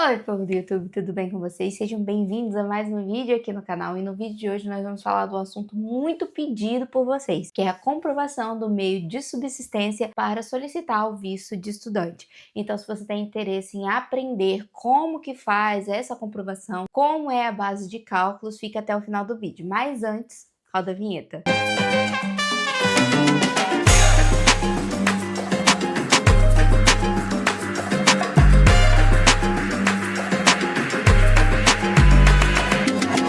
Oi, povo do YouTube, tudo bem com vocês? Sejam bem-vindos a mais um vídeo aqui no canal. E no vídeo de hoje nós vamos falar de um assunto muito pedido por vocês, que é a comprovação do meio de subsistência para solicitar o visto de estudante. Então, se você tem interesse em aprender como que faz essa comprovação, como é a base de cálculos, fica até o final do vídeo. Mas antes, roda a vinheta.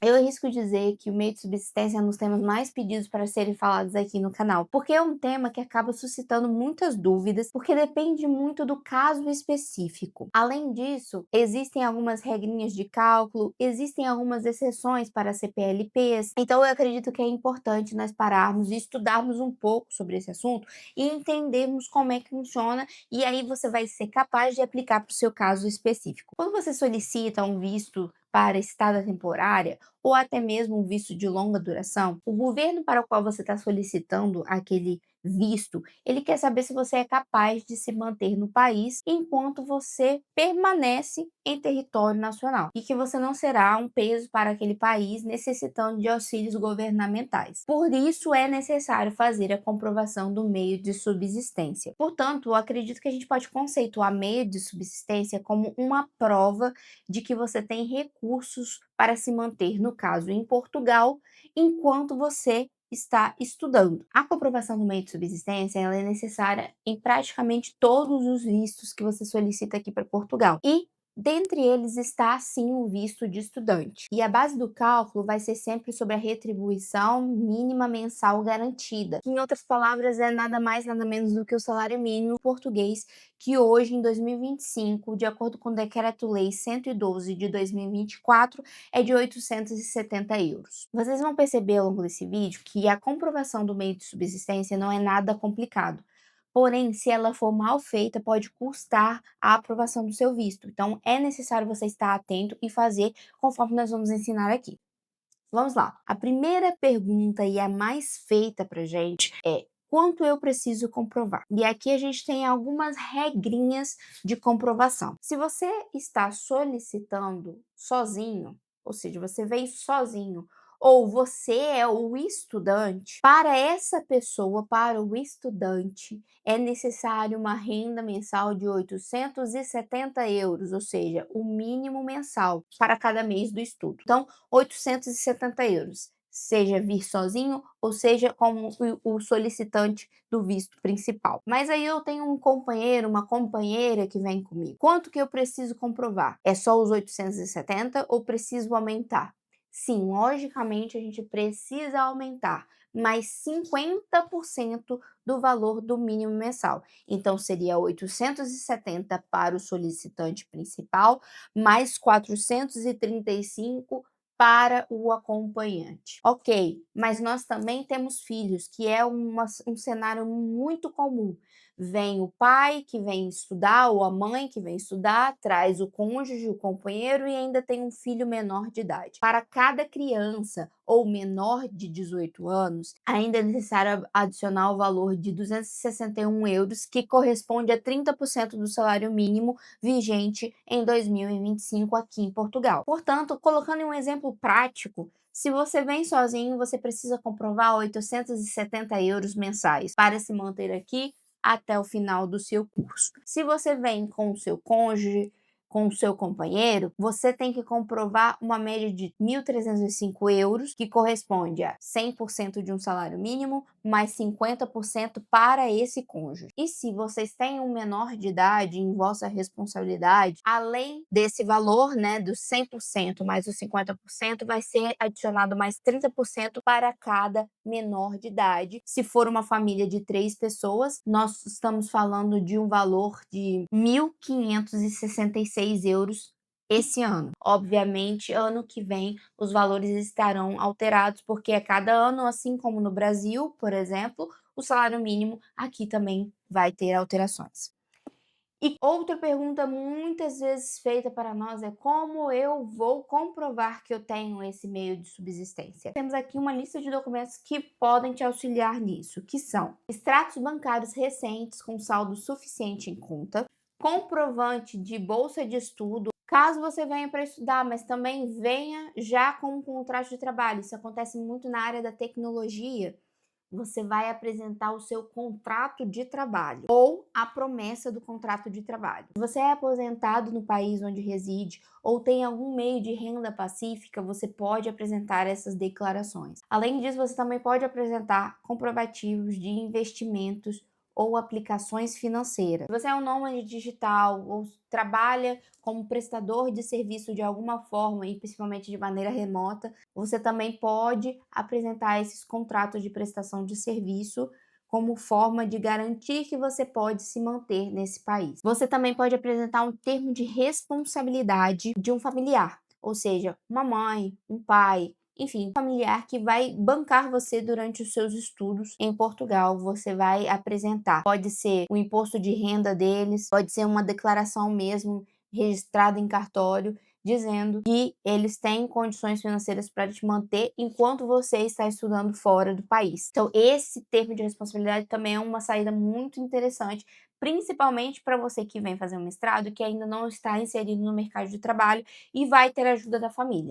Eu arrisco dizer que o meio de subsistência é um dos temas mais pedidos para serem falados aqui no canal, porque é um tema que acaba suscitando muitas dúvidas, porque depende muito do caso específico. Além disso, existem algumas regrinhas de cálculo, existem algumas exceções para CPLPs, então eu acredito que é importante nós pararmos e estudarmos um pouco sobre esse assunto e entendermos como é que funciona, e aí você vai ser capaz de aplicar para o seu caso específico. Quando você solicita um visto para estada temporária ou até mesmo um visto de longa duração, o governo para o qual você está solicitando aquele visto, ele quer saber se você é capaz de se manter no país enquanto você permanece em território nacional e que você não será um peso para aquele país necessitando de auxílios governamentais. Por isso é necessário fazer a comprovação do meio de subsistência. Portanto, eu acredito que a gente pode conceituar meio de subsistência como uma prova de que você tem recursos para se manter, no caso, em Portugal, enquanto você está estudando. A comprovação do meio de subsistência ela é necessária em praticamente todos os vistos que você solicita aqui para Portugal. E dentre eles está, sim, o visto de estudante. E a base do cálculo vai ser sempre sobre a retribuição mínima mensal garantida, que, em outras palavras, é nada mais, nada menos do que o salário mínimo português, que hoje, em 2025, de acordo com o Decreto-Lei 112 de 2024, é de 870 euros. Vocês vão perceber ao longo desse vídeo que a comprovação do meio de subsistência não é nada complicado. Porém, se ela for mal feita, pode custar a aprovação do seu visto. Então, é necessário você estar atento e fazer conforme nós vamos ensinar aqui. Vamos lá. A primeira pergunta e a mais feita pra gente é: quanto eu preciso comprovar? E aqui a gente tem algumas regrinhas de comprovação. Se você está solicitando sozinho, ou seja, você vem sozinho, ou você é o estudante, para essa pessoa, para o estudante, é necessário uma renda mensal de 870 euros, ou seja, o mínimo mensal para cada mês do estudo. Então, 870 euros, seja vir sozinho ou seja como o solicitante do visto principal. Mas aí eu tenho um companheiro, uma companheira que vem comigo. Quanto que eu preciso comprovar? É só os 870 ou preciso aumentar? Sim, logicamente a gente precisa aumentar, mais 50% do valor do mínimo mensal. Então seria 870 para o solicitante principal, mais 435 para o acompanhante. Ok, mas nós também temos filhos, que é um cenário muito comum. Vem o pai que vem estudar, ou a mãe que vem estudar, traz o cônjuge, o companheiro e ainda tem um filho menor de idade. Para cada criança ou menor de 18 anos, ainda é necessário adicionar o valor de 261 euros, que corresponde a 30% do salário mínimo vigente em 2025 aqui em Portugal. Portanto, colocando em um exemplo prático, se você vem sozinho, você precisa comprovar 870 euros mensais para se manter aqui até o final do seu curso. Se você vem com o seu cônjuge, com o seu companheiro, você tem que comprovar uma média de 1.305 euros, que corresponde a 100% de um salário mínimo, mais 50% para esse cônjuge. E se vocês têm um menor de idade em vossa responsabilidade, além desse valor, né, dos 100% mais os 50%, vai ser adicionado mais 30% para cada menor de idade. Se for uma família de 3 pessoas, nós estamos falando de um valor de 1.566 euros esse ano. Obviamente, ano que vem, os valores estarão alterados, porque a cada ano, assim como no Brasil, por exemplo, o salário mínimo aqui também vai ter alterações. E outra pergunta muitas vezes feita para nós é: como eu vou comprovar que eu tenho esse meio de subsistência? Temos aqui uma lista de documentos que podem te auxiliar nisso, que são extratos bancários recentes com saldo suficiente em conta, comprovante de bolsa de estudo Caso você venha para estudar, mas também venha já com um contrato de trabalho, isso acontece muito na área da tecnologia, você vai apresentar o seu contrato de trabalho ou a promessa do contrato de trabalho. Se você é aposentado no país onde reside ou tem algum meio de renda pacífica, você pode apresentar essas declarações. Além disso, você também pode apresentar comprovativos de investimentos ou aplicações financeiras. Se você é um nômade digital ou trabalha como prestador de serviço de alguma forma e principalmente de maneira remota, você também pode apresentar esses contratos de prestação de serviço como forma de garantir que você pode se manter nesse país. Você também pode apresentar um termo de responsabilidade de um familiar, ou seja, uma mãe, um pai, enfim, um familiar que vai bancar você durante os seus estudos em Portugal. Você vai apresentar. Pode ser o imposto de renda deles, pode ser uma declaração mesmo registrada em cartório, dizendo que eles têm condições financeiras para te manter enquanto você está estudando fora do país. Então, esse termo de responsabilidade também é uma saída muito interessante, principalmente para você que vem fazer um mestrado, que ainda não está inserido no mercado de trabalho e vai ter a ajuda da família.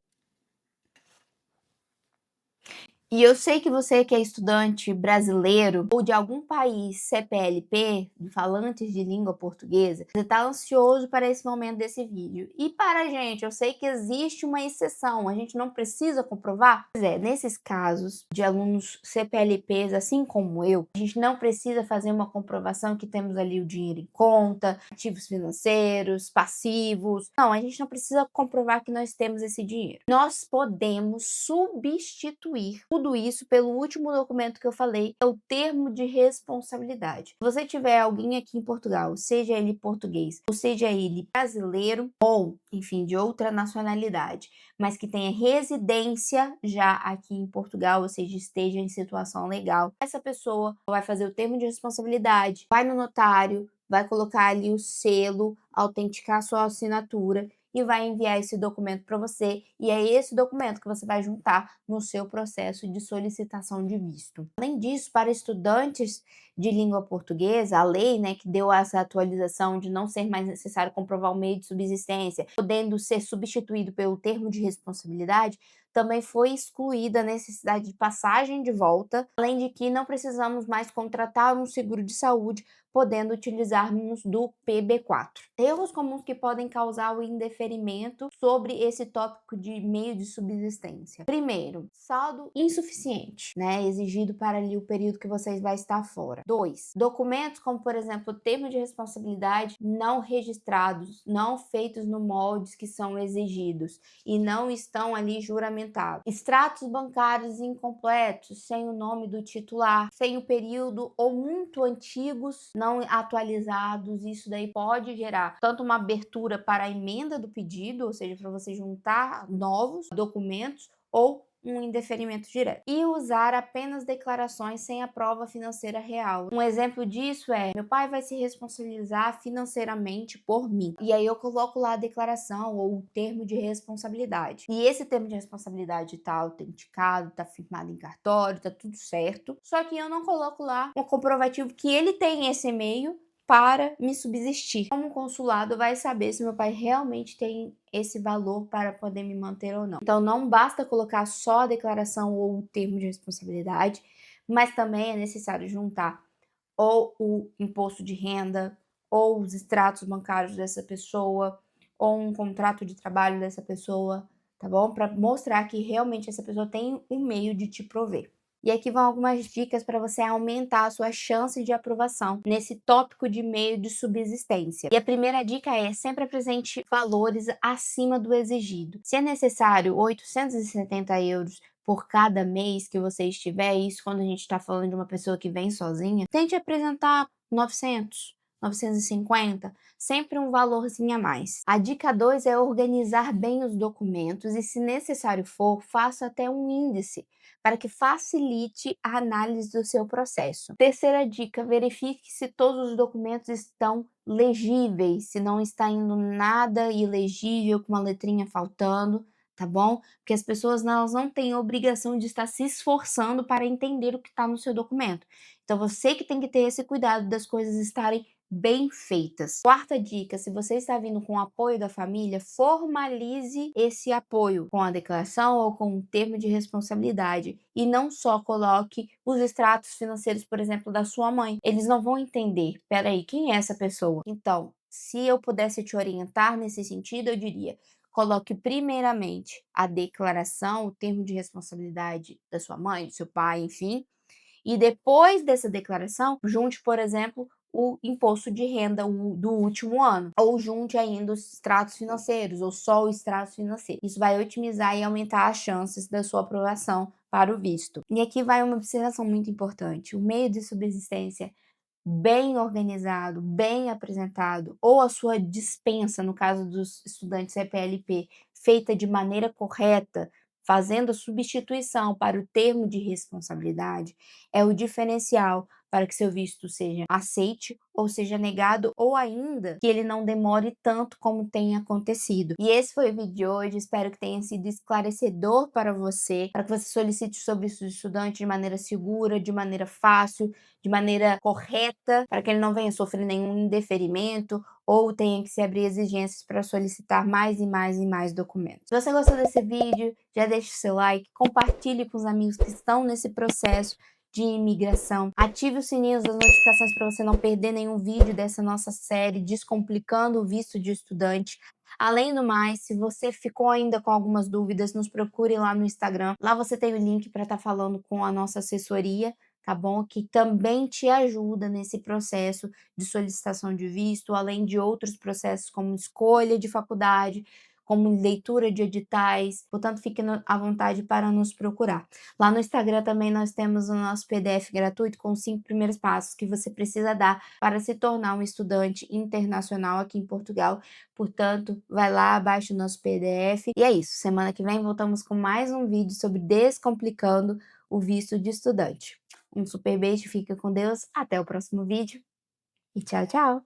E eu sei que você que é estudante brasileiro ou de algum país CPLP, falantes de língua portuguesa, você está ansioso para esse momento desse vídeo. E para a gente, eu sei que existe uma exceção, a gente não precisa comprovar. Pois é, nesses casos de alunos CPLPs, assim como eu, a gente não precisa fazer uma comprovação que temos ali o dinheiro em conta, ativos financeiros, passivos. Não, a gente não precisa comprovar que nós temos esse dinheiro. Nós podemos substituir tudo isso pelo último documento que eu falei, é o termo de responsabilidade. Se você tiver alguém aqui em Portugal, seja ele português, ou seja ele brasileiro, ou, enfim, de outra nacionalidade, mas que tenha residência já aqui em Portugal, ou seja, esteja em situação legal, essa pessoa vai fazer o termo de responsabilidade, vai no notário, vai colocar ali o selo, autenticar sua assinatura e vai enviar esse documento para você, e é esse documento que você vai juntar no seu processo de solicitação de visto. Além disso, para estudantes de língua portuguesa, a lei, né, que deu essa atualização de não ser mais necessário comprovar o meio de subsistência, podendo ser substituído pelo termo de responsabilidade, também foi excluída a necessidade de passagem de volta, além de que não precisamos mais contratar um seguro de saúde, podendo utilizarmos do PB4. Erros comuns que podem causar o indeferimento sobre esse tópico de meio de subsistência. Primeiro, saldo insuficiente, né, exigido para ali o período que vocês vai estar fora. 2, documentos como, por exemplo, o termo de responsabilidade não registrados, não feitos no moldes que são exigidos e não estão ali juramentados. Extratos bancários incompletos, sem o nome do titular, sem o período ou muito antigos, não atualizados. Isso daí pode gerar tanto uma abertura para a emenda do pedido, ou seja, para você juntar novos documentos, ou um indeferimento direto. E usar apenas declarações sem a prova financeira real. Um exemplo disso é: meu pai vai se responsabilizar financeiramente por mim. E aí eu coloco lá a declaração ou o termo de responsabilidade. E esse termo de responsabilidade está autenticado, está firmado em cartório, está tudo certo. Só que eu não coloco lá um comprovativo que ele tem esse e-mail para me subsistir. Como o consulado vai saber se meu pai realmente tem esse valor para poder me manter ou não? Então não basta colocar só a declaração ou o termo de responsabilidade, mas também é necessário juntar ou o imposto de renda, ou os extratos bancários dessa pessoa, ou um contrato de trabalho dessa pessoa, tá bom? Para mostrar que realmente essa pessoa tem um meio de te prover. E aqui vão algumas dicas para você aumentar a sua chance de aprovação nesse tópico de meio de subsistência. E a primeira dica é: sempre apresente valores acima do exigido. Se é necessário 870 euros por cada mês que você estiver, isso quando a gente está falando de uma pessoa que vem sozinha, tente apresentar 900, 950, sempre um valorzinho a mais. A dica 2 é organizar bem os documentos e, se necessário for, faça até um índice para que facilite a análise do seu processo. Terceira dica: verifique se todos os documentos estão legíveis, se não está indo nada ilegível com uma letrinha faltando, tá bom? Porque as pessoas elas não têm a obrigação de estar se esforçando para entender o que está no seu documento. Então você que tem que ter esse cuidado das coisas estarem bem feitas. Quarta dica, se você está vindo com o apoio da família, formalize esse apoio com a declaração ou com um termo de responsabilidade e não só coloque os extratos financeiros, por exemplo, da sua mãe. Eles não vão entender, peraí, quem é essa pessoa? Então, se eu pudesse te orientar nesse sentido, eu diria: coloque primeiramente a declaração, o termo de responsabilidade da sua mãe, do seu pai, enfim, e depois dessa declaração, junte, por exemplo, o imposto de renda do último ano, ou junte ainda os extratos financeiros, ou só o extrato financeiro. Isso vai otimizar e aumentar as chances da sua aprovação para o visto. E aqui vai uma observação muito importante: o meio de subsistência bem organizado, bem apresentado, ou a sua dispensa, no caso dos estudantes CPLP, feita de maneira correta, fazendo a substituição para o termo de responsabilidade, é o diferencial para que seu visto seja aceite ou seja negado, ou ainda que ele não demore tanto como tem acontecido. E esse foi o vídeo de hoje, espero que tenha sido esclarecedor para que você solicite seu visto de estudante de maneira segura, de maneira fácil, de maneira correta, para que ele não venha sofrer nenhum indeferimento ou tenha que se abrir exigências para solicitar mais e mais e mais documentos. Se você gostou desse vídeo, já deixe seu like, compartilhe com os amigos que estão nesse processo de imigração, ative o sininho das notificações para você não perder nenhum vídeo dessa nossa série Descomplicando o Visto de Estudante. Além do mais, se você ficou ainda com algumas dúvidas, nos procure lá no Instagram. Lá você tem o link para estar falando com a nossa assessoria, tá bom? Que também te ajuda nesse processo de solicitação de visto, além de outros processos como escolha de faculdade, como leitura de editais. Portanto, fique à vontade para nos procurar. Lá no Instagram também nós temos o nosso PDF gratuito com os 5 primeiros passos que você precisa dar para se tornar um estudante internacional aqui em Portugal. Portanto, vai lá, baixa o nosso PDF. E é isso, semana que vem voltamos com mais um vídeo sobre descomplicando o visto de estudante. Um super beijo, fica com Deus, até o próximo vídeo e tchau, tchau!